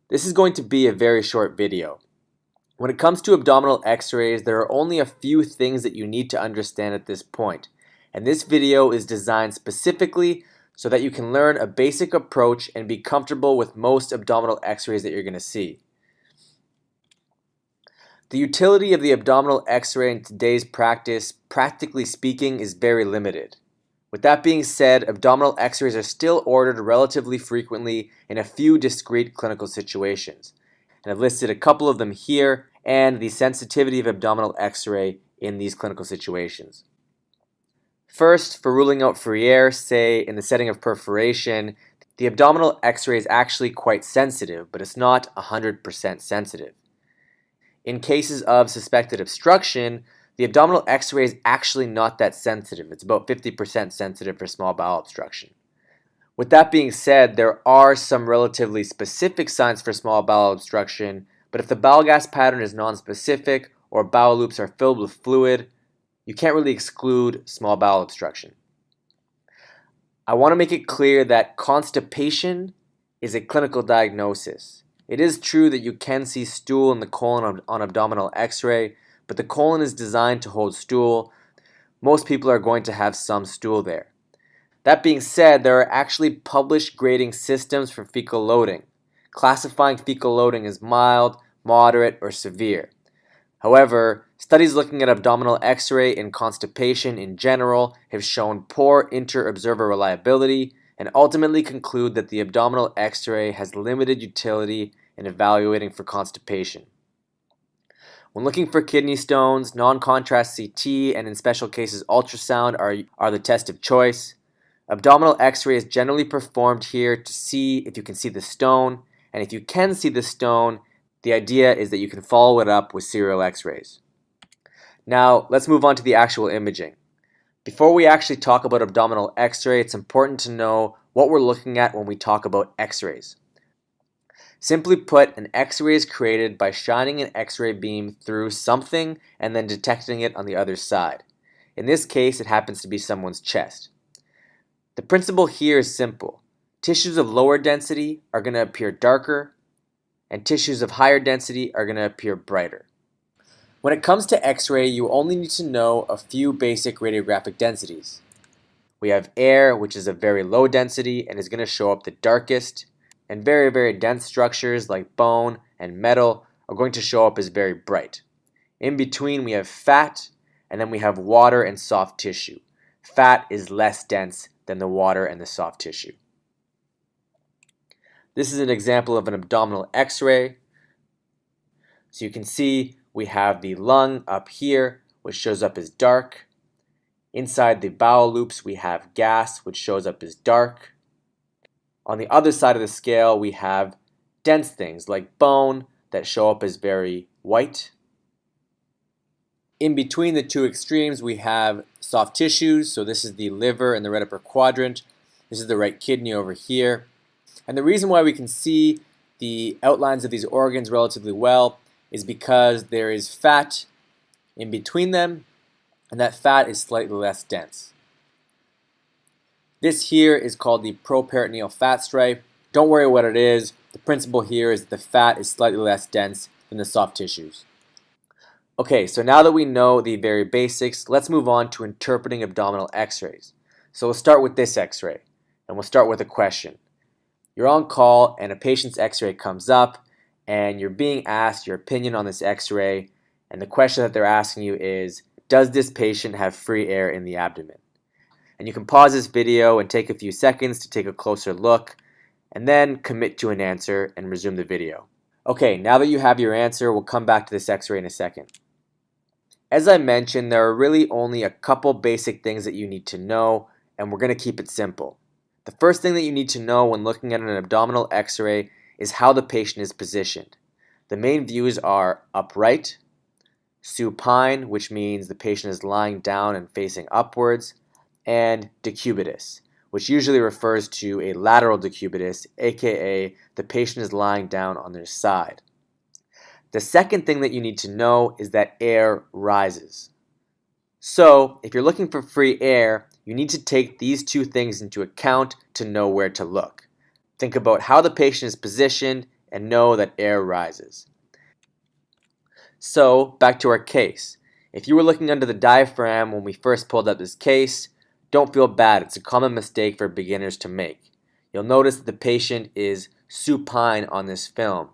This is going to be a very short video. When it comes to abdominal x-rays, there are only a few things that you need to understand at this point. And this video is designed specifically so that you can learn a basic approach and be comfortable with most abdominal x-rays that you're going to see. The utility of the abdominal x-ray in today's practice, practically speaking, is very limited. With that being said, abdominal x-rays are still ordered relatively frequently in a few discrete clinical situations. And I've listed a couple of them here and the sensitivity of abdominal x-ray in these clinical situations. First, for ruling out free air, say in the setting of perforation, the abdominal x-ray is actually quite sensitive, but it's not 100% sensitive. In cases of suspected obstruction, the abdominal x-ray is actually not that sensitive. It's about 50% sensitive for small bowel obstruction. With that being said, there are some relatively specific signs for small bowel obstruction, but if the bowel gas pattern is nonspecific or bowel loops are filled with fluid, you can't really exclude small bowel obstruction. I want to make it clear that constipation is a clinical diagnosis. It is true that you can see stool in the colon on abdominal x-ray, but the colon is designed to hold stool. Most people are going to have some stool there. That being said, there are actually published grading systems for fecal loading, classifying fecal loading as mild, moderate, or severe. However, studies looking at abdominal x-ray in constipation in general have shown poor inter-observer reliability and ultimately conclude that the abdominal x-ray has limited utility in evaluating for constipation. When looking for kidney stones, non-contrast CT and in special cases ultrasound are the test of choice. Abdominal x-ray is generally performed here to see if you can see the stone, and if you can see the stone, the idea is that you can follow it up with serial x-rays. Now, let's move on to the actual imaging. Before we actually talk about abdominal x-ray, it's important to know what we're looking at when we talk about x-rays. Simply put, an x-ray is created by shining an x-ray beam through something and then detecting it on the other side. In this case, it happens to be someone's chest. The principle here is simple. Tissues of lower density are going to appear darker, and tissues of higher density are going to appear brighter. When it comes to x-ray, you only need to know a few basic radiographic densities. We have air, which is a very low density and is going to show up the darkest, and very, very dense structures like bone and metal are going to show up as very bright. In between, we have fat, and then we have water and soft tissue. Fat is less dense than the water and the soft tissue. This is an example of an abdominal x-ray. So you can see we have the lung up here, which shows up as dark. Inside the bowel loops, we have gas, which shows up as dark. On the other side of the scale, we have dense things like bone that show up as very white. In between the two extremes, we have soft tissues. So this is the liver in the red upper quadrant. This is the right kidney over here. And the reason why we can see the outlines of these organs relatively well is because there is fat in between them, and that fat is slightly less dense. This here is called the properitoneal fat stripe. Don't worry what it is. The principle here is that the fat is slightly less dense than the soft tissues. Okay, so now that we know the very basics, let's move on to interpreting abdominal x-rays. So we'll start with this x-ray, and we'll start with a question. You're on call and a patient's x-ray comes up and you're being asked your opinion on this x-ray, and the question that they're asking you is, does this patient have free air in the abdomen? And you can pause this video and take a few seconds to take a closer look and then commit to an answer and resume the video. Okay, now that you have your answer, we'll come back to this x-ray in a second. As I mentioned, there are really only a couple basic things that you need to know, and we're going to keep it supple. The first thing that you need to know when looking at an abdominal x-ray is how the patient is positioned. The main views are upright, supine, which means the patient is lying down and facing upwards, and decubitus, which usually refers to a lateral decubitus, aka the patient is lying down on their side. The second thing that you need to know is that air rises. So, if you're looking for free air, you need to take these two things into account to know where to look. Think about how the patient is positioned and know that air rises. So, back to our case. If you were looking under the diaphragm when we first pulled up this case, don't feel bad. It's a common mistake for beginners to make. You'll notice that the patient is supine on this film,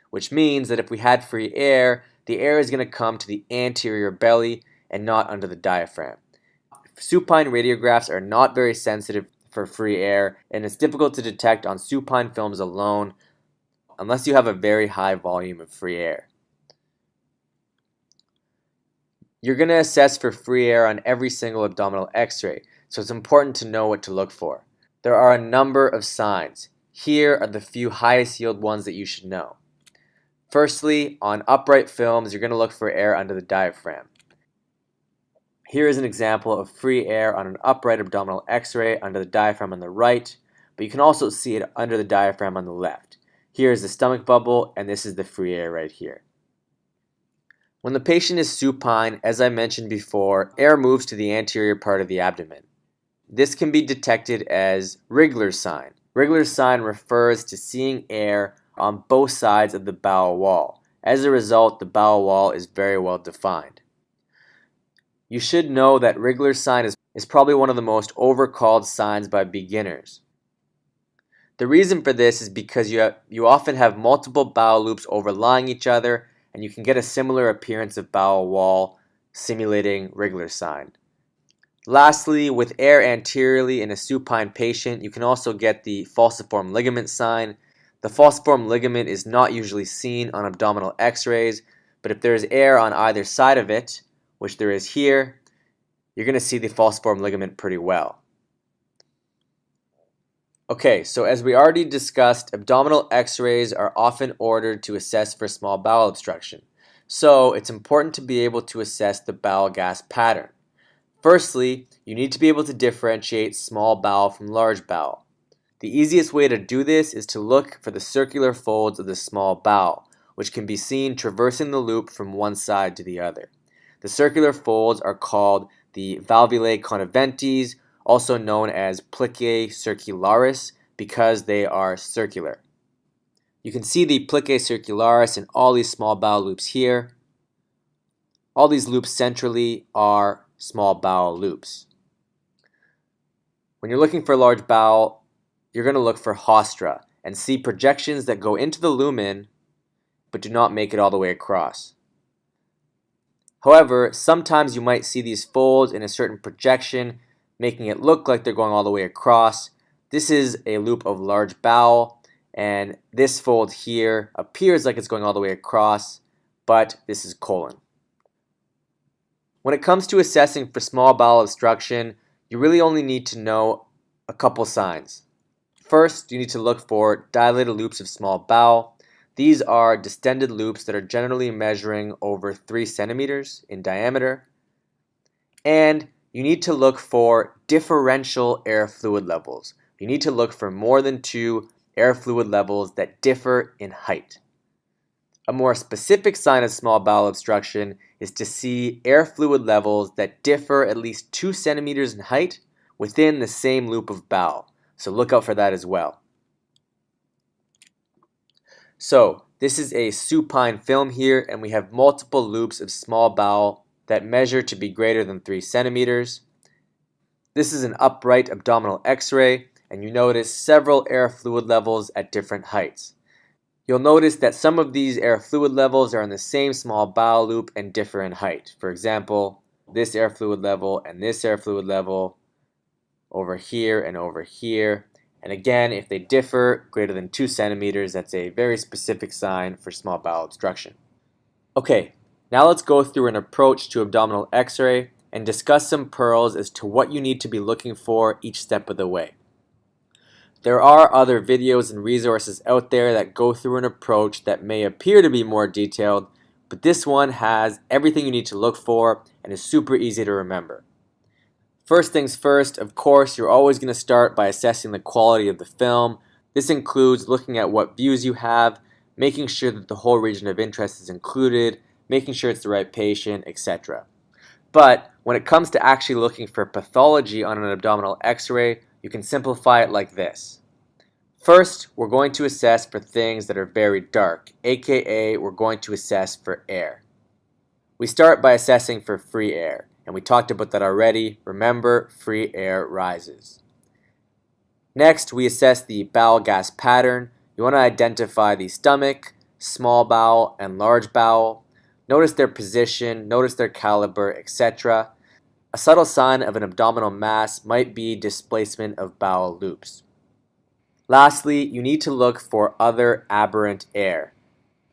which means that if we had free air, the air is going to come to the anterior belly and not under the diaphragm. Supine radiographs are not very sensitive for free air, and it's difficult to detect on supine films alone unless you have a very high volume of free air. You're going to assess for free air on every single abdominal X-ray, so it's important to know what to look for. There are a number of signs. Here are the few highest yield ones that you should know. Firstly, on upright films, you're going to look for air under the diaphragm. Here is an example of free air on an upright abdominal X-ray under the diaphragm on the right, but you can also see it under the diaphragm on the left. Here is the stomach bubble, and this is the free air right here. When the patient is supine, as I mentioned before, air moves to the anterior part of the abdomen. This can be detected as Wriggler's sign. Wriggler's sign refers to seeing air on both sides of the bowel wall. As a result, the bowel wall is very well defined. You should know that Wriggler's sign is probably one of the most overcalled signs by beginners. The reason for this is because you often have multiple bowel loops overlying each other, and you can get a similar appearance of bowel wall simulating Wriggler's sign. Lastly, with air anteriorly in a supine patient, you can also get the falciform ligament sign. The falciform ligament is not usually seen on abdominal X-rays, but if there is air on either side of it, which there is here, you're going to see the falciform ligament pretty well. Okay, so as we already discussed, abdominal X-rays are often ordered to assess for small bowel obstruction. So it's important to be able to assess the bowel gas pattern. Firstly, you need to be able to differentiate small bowel from large bowel. The easiest way to do this is to look for the circular folds of the small bowel, which can be seen traversing the loop from one side to the other. The circular folds are called the valvulae conniventes, also known as plicae circularis, because they are circular. You can see the plicae circularis in all these small bowel loops here. All these loops centrally are small bowel loops. When you're looking for large bowel, you're going to look for haustra and see projections that go into the lumen but do not make it all the way across. However, sometimes you might see these folds in a certain projection, making it look like they're going all the way across. This is a loop of large bowel, and this fold here appears like it's going all the way across, but this is colon. When it comes to assessing for small bowel obstruction, you really only need to know a couple signs. First, you need to look for dilated loops of small bowel. These are distended loops that are generally measuring over 3 centimeters in diameter. And you need to look for differential air fluid levels. You need to look for more than 2 air fluid levels that differ in height. A more specific sign of small bowel obstruction is to see air fluid levels that differ at least 2 centimeters in height within the same loop of bowel. So look out for that as well. So this is a supine film here, and we have multiple loops of small bowel that measure to be greater than 3 centimeters. This is an upright abdominal X-ray, and you notice several air fluid levels at different heights. You'll notice that some of these air fluid levels are in the same small bowel loop and differ in height. For example, this air fluid level and this air fluid level over here and over here. And again, if they differ greater than 2 centimeters, that's a very specific sign for small bowel obstruction. Okay, now let's go through an approach to abdominal X-ray and discuss some pearls as to what you need to be looking for each step of the way. There are other videos and resources out there that go through an approach that may appear to be more detailed, but this one has everything you need to look for and is super easy to remember. First things first, of course, you're always going to start by assessing the quality of the film. This includes looking at what views you have, making sure that the whole region of interest is included, making sure it's the right patient, etc. But when it comes to actually looking for pathology on an abdominal X-ray, you can simplify it like this. First, we're going to assess for things that are very dark, aka we're going to assess for air. We start by assessing for free air, and we talked about that already. Remember, free air rises. Next, we assess the bowel gas pattern. You want to identify the stomach, small bowel, and large bowel. Notice their position, notice their caliber, etc. A subtle sign of an abdominal mass might be displacement of bowel loops. Lastly, you need to look for other aberrant air,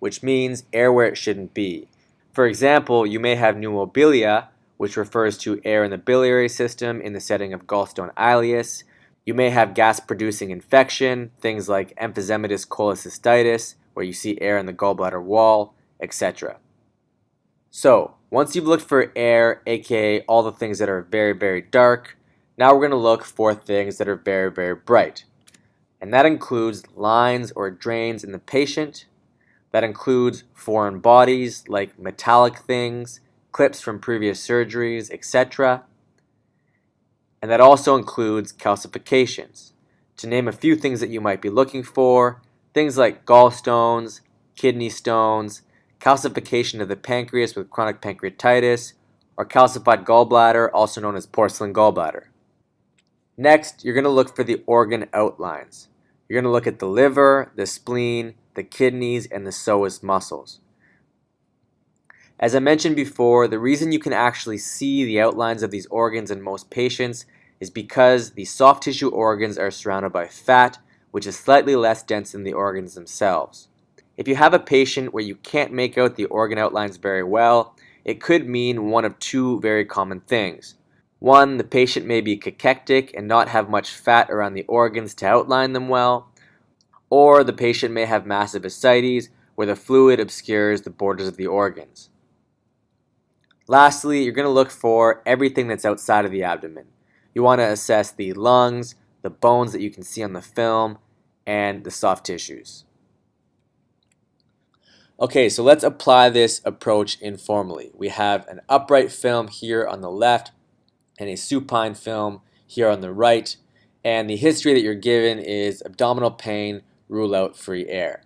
which means air where it shouldn't be. For example, you may have pneumobilia, which refers to air in the biliary system in the setting of gallstone ileus. You may have gas-producing infection, things like emphysematous cholecystitis, where you see air in the gallbladder wall, etc. So, once you've looked for air, aka all the things that are very, very dark, now we're going to look for things that are very, very bright. And that includes lines or drains in the patient. That includes foreign bodies like metallic things, clips from previous surgeries, etc. And that also includes calcifications. To name a few things that you might be looking for, things like gallstones, kidney stones, calcification of the pancreas with chronic pancreatitis, or calcified gallbladder, also known as porcelain gallbladder. Next, you're going to look for the organ outlines. You're going to look at the liver, the spleen, the kidneys, and the psoas muscles. As I mentioned before, the reason you can actually see the outlines of these organs in most patients is because the soft tissue organs are surrounded by fat, which is slightly less dense than the organs themselves. If you have a patient where you can't make out the organ outlines very well, it could mean one of two very common things. One, the patient may be cachectic and not have much fat around the organs to outline them well, or the patient may have massive ascites where the fluid obscures the borders of the organs. Lastly, you're going to look for everything that's outside of the abdomen. You want to assess the lungs, the bones that you can see on the film, and the soft tissues. Okay, so let's apply this approach informally. We have an upright film here on the left and a supine film here on the right, and the history that you're given is abdominal pain, rule out free air.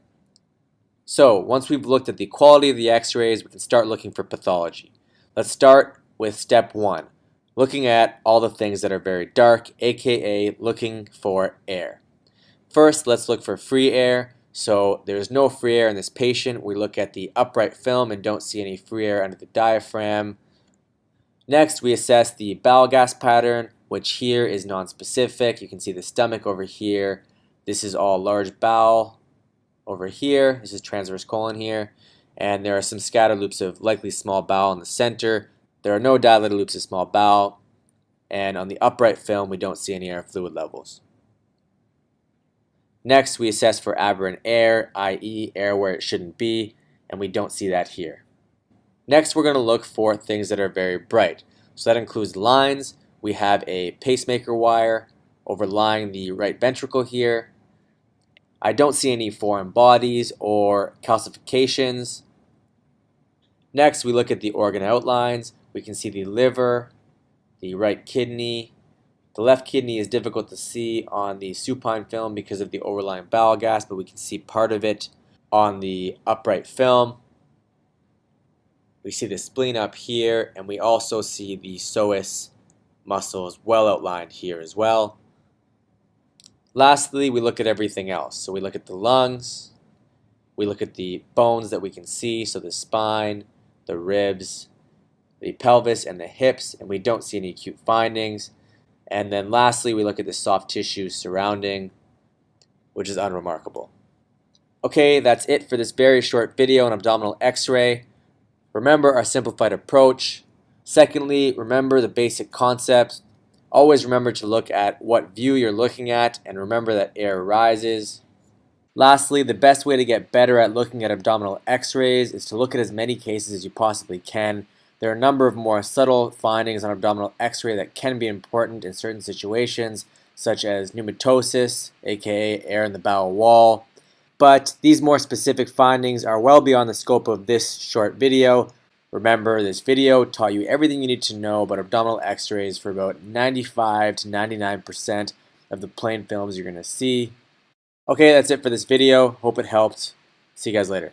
So once we've looked at the quality of the x-rays, we can start looking for pathology. Let's start with step 1, looking at all the things that are very dark, aka looking for air. First, let's look for free air. So there's no free air in this patient. We look at the upright film and don't see any free air under the diaphragm. Next, we assess the bowel gas pattern, which here is nonspecific. You can see the stomach over here. This is all large bowel over here. This is transverse colon here. And there are some scattered loops of likely small bowel in the center. There are no dilated loops of small bowel. And on the upright film, we don't see any air fluid levels. Next, we assess for aberrant air, i.e. air where it shouldn't be, and we don't see that here. Next, we're going to look for things that are very bright. So that includes lines. We have a pacemaker wire overlying the right ventricle here. I don't see any foreign bodies or calcifications. Next, we look at the organ outlines. We can see the liver, the right kidney. The left kidney is difficult to see on the supine film because of the overlying bowel gas, but we can see part of it on the upright film. We see the spleen up here, and we also see the psoas muscles well outlined here as well. Lastly, we look at everything else. So we look at the lungs, we look at the bones that we can see, so the spine, the ribs, the pelvis, and the hips, and we don't see any acute findings. And then lastly, we look at the soft tissue surrounding, which is unremarkable. Okay, that's it for this very short video on abdominal x-ray. Remember our simplified approach. Secondly, remember the basic concepts. Always remember to look at what view you're looking at, and remember that air rises. Lastly, the best way to get better at looking at abdominal x-rays is to look at as many cases as you possibly can. There are a number of more subtle findings on abdominal x-ray that can be important in certain situations, such as pneumatosis, aka air in the bowel wall. But these more specific findings are well beyond the scope of this short video. Remember, this video taught you everything you need to know about abdominal x-rays for about 95 to 99% of the plain films you're going to see. Okay, that's it for this video. Hope it helped. See you guys later.